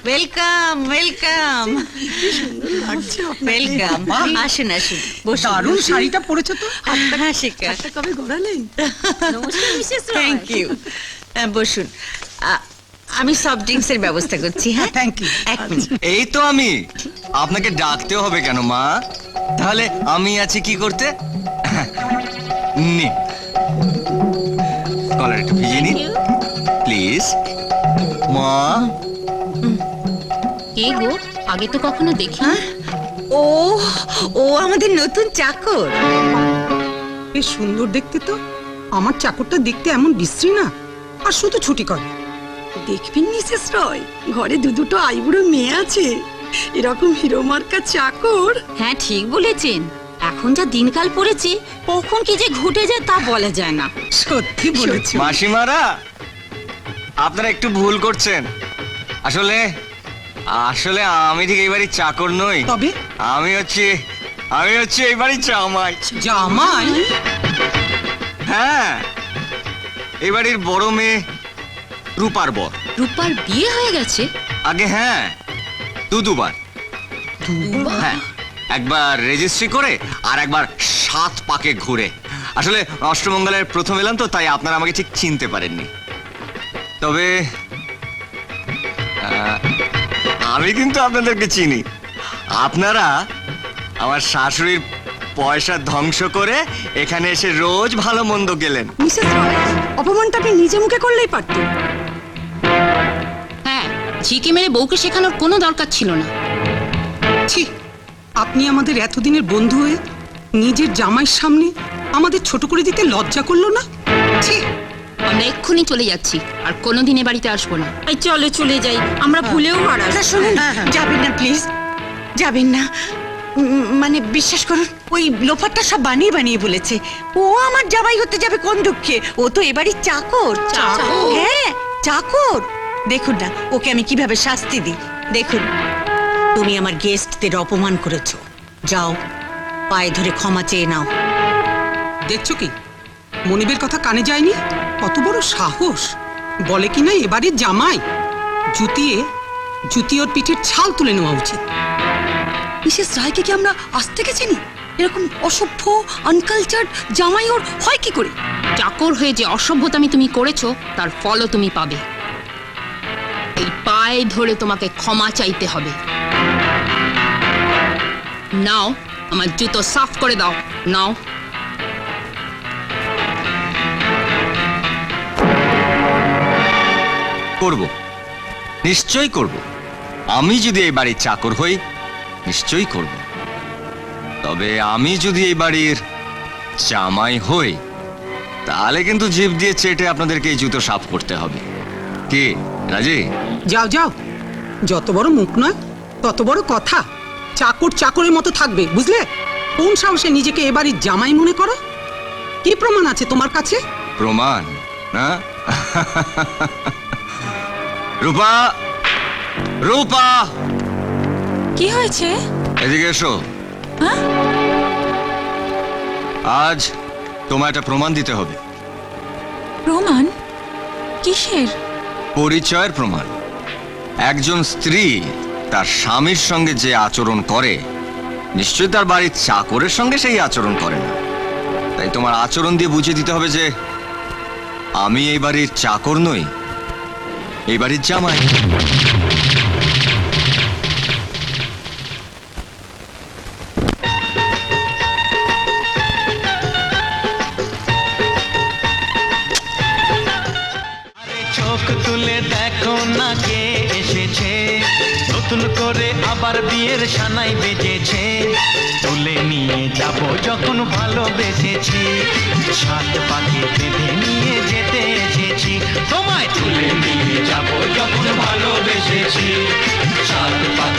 Welcome welcome welcome. আসুন আসুন, দারুণ শাড়িটা পরেছো তো। হ্যাঁ শিখা, কবে ঘোরালেন? নমস্কার মিসেস রয়। Thank you. বসুন, আমি সফট ড্রিঙ্কস এর ব্যবস্থা করছি। হ্যাঁ থ্যাংক ইউ। এক মিনিট। এই তো আমি। আপনাকে ডাকতে হবে কেন মা? তাহলে আমি আছি কি করতে? নি কলার একটু ভিজিয়ে নিন প্লিজ মা। কে গো, আগে তো কখনো দেখি না। ও ও আমাদের নতুন চাকর। বেশ সুন্দর দেখতে তো। আমার চাকরটা দেখতে এমন বিশ্রী না, আর শুধু ছুটি করে। দেখবেন মিসেস রয়, ঘরে দুটো আইবুড়ো মেয়ে আছে, এরকম হিরো মার্কা চাকর। হ্যাঁ ঠিক বলেছেন, এখন যা দিনকাল পড়েছে কখন কি যে ঘটে যায় তা বলা যায় না। সত্যি বলেছো। মাসিমারা, আপনারা একটু ভুল করছেন। আসলে আসলে আমি ঠিক এই বাড়ির চাকর নই। তবে আমি হচ্ছে এই বাড়ির জামাই। জামাই? হ্যাঁ, এই বাড়ির বড় মেয়ে রূপার বর। রূপার বিয়ে হয়ে গেছে? আগে হ্যাঁ, দুবার। হ্যাঁ, একবার রেজিস্ট্রি করে আর একবার 7 পাকে ঘুরে। আসলে অষ্টমঙ্গলের প্রথম এলাম তো, তাই আপনারা আমাকে ঠিক চিনতে পারেননি। তবে আমি কিন্তু আপনাদেরকে চিনি। আপনারা আমার শাশুড়ির পয়সা ধ্বংস করে এখানে এসে রোজ ভালো মন্দ গেলেন। মিসেস রয়, অপমানটা আপনি নিজে মুখে করলেই পারতেন। হ্যাঁ, ঝিকে মেরে বউকে শেখানোর কোনো দরকার ছিল না। ছি, আপনি আমাদের এতদিনের বন্ধু হয়ে নিজের জামাইয়ের সামনে আমাদের ছোট করে দিতে লজ্জা করলো না? ছি। আমরা এক্ষুনি চলে যাচ্ছি, আর কোনোদিন এ বাড়িতে আসবো না। এই চলে চলে যাই, আমরা ভুলেও আর আচ্ছা শুনুন, যাবেন না প্লিজ, যাবেন না। মানে বিশ্বাস করুন, ওই লোফারটা সব বানিয়ে বানিয়ে বলেছে। ও আমার জামাই হতে যাবে কোন দুঃখে? ও তো এবারই চাকর। চাকর? হ্যাঁ চাকর। দেখুন না ওকে আমি কিভাবে শাস্তি দিই। দেখুন, তুমি আমার গেস্টদের অপমান করেছো, যাও পায়ে ধরে ক্ষমা চেয়ে নাও। দেখছো কি, মনিবের কথা কানে যায়নি? কত বড় সাহস! বলে কিনা এবারের জামাই। জুতিয়ে ওর পিঠের ছাল তুলে নেওয়া উচিত। মিসেস রায়কে কি আমরা আজ থেকে চিনি? এরকম অসভ্য আনকালচার্ড জামাই ওর হয় কি করে? চাকর হয়ে যে অসভ্যতামি তুমি করেছো তার ফলও তুমি পাবে। এই পায়ে ধরে তোমাকে ক্ষমা চাইতে হবে। নাও, আমার জুতো সাফ করে দাও। নাও। করব, নিশ্চয়ই করব। আমি যদি এই বাড়ির চাকর হই নিশ্চয়ই করব। তবে আমি যদি এই বাড়ির জামাই হই তাহলে কিন্তু জিভ দিয়ে চেটে আপনাদেরকে এই জুতো সাফ করতে হবে। কি রাজি? যাও যাও, যত বড় মুখ নয় তত বড় কথা। চাকর চাকরের মতো থাকবে, বুঝলে? কোন সাহসে নিজেকে এবারই জামাই মনে করো? কি প্রমাণ আছে তোমার কাছে? প্রমাণ না? রূপা, রূপা, কি হয়েছে? এদিকে এসো। আজ তোমায় একটা প্রমাণ দিতে হবে। প্রমাণ? কিসের? পরিচয়ের প্রমাণ। একজন স্ত্রী তার স্বামীর সঙ্গে যে আচরণ করে নিশ্চয়ই তার বাড়ির চাকরের সঙ্গে সেই আচরণ করে না। তাই তোমার আচরণ দিয়ে বুঝিয়ে দিতে হবে যে আমি এই বাড়ির চাকর নই, এই বাড়ির জামাই। চোখ তুলে দেখো না কে এসেছে, নতুন করে আবার বিয়ের সানাই বেজেছে। তুলে নিয়ে যাব যখন ভালোবেসেছি, 7 পাকে বেঁধে নিয়ে যেতে এসেছি। তোমায় তুলে নিয়ে যাব যখন ভালোবেসেছি, 7 পাকে